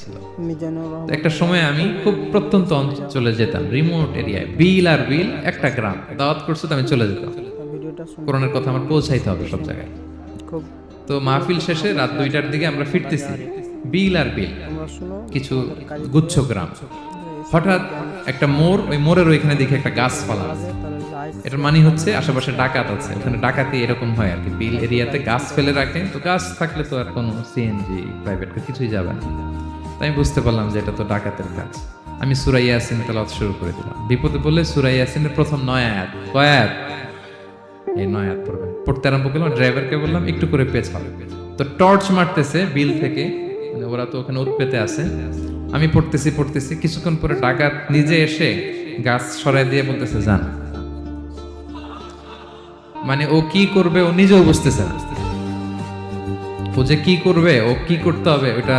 ছিল। মিজানুর রহমান। একটা সময় আমি খুব প্রত্যন্ত অঞ্চলে যেতাম, রিমোট এরিয়ায়, বিল আর বিল একটা গ্রাম, দাওয়াত করছে তো আমি চলে যেতাম। ভিডিওটা শুনে কোরআনের কথা আমার পৌঁছাইতে হবে সব জায়গায়। খুব তো মাহফিল শেষে রাত 2টার দিকে আমরা ফিরতেছি, বিল আর বিল, তোমরা শুনো কিছু গুচ্ছ গ্রাম। হঠাৎ একটা মোড়, ওই মোড়ের ওইখানে দেখি একটা গাছপালা আছে। এটার মানে হচ্ছে আশেপাশে ডাকাত আছে, ওখানে ডাকাতি এরকম হয় আর কি, বিল এরিয়াতে গাছ ফেলে রাখে, তো গাছ থাকলে তো আর কোনো সিএনজি প্রাইভেট কিছুই যাবে না। তাই আমি বুঝতে পারলাম যে এটা তো ডাকাতের কাজ। আমি সূরা ইয়াসিন তেলাওয়াত শুরু করে দিলাম। বিপদে বললে সূরা ইয়াসিনের প্রথম 9 আয়াত, কয় আয়াত? এই 9 আয়াত পড়বে। পড়তে আরম্ভ করলাম, ড্রাইভারকে বললাম একটু করে পেছাও। তো টর্চ মারতেছে বিল থেকে, মানে ওরা তো ওখানে উৎপেতে আছে। আমি পড়তেছি, কিছুক্ষণ পরে ডাকাত নিজে এসে গাছ সরাই দিয়ে বলতেছে যান। মানে ও কি করবে ও নিজেও বুঝতেছে না, ও যে কি করবে, ও কি করতে হবে ওটা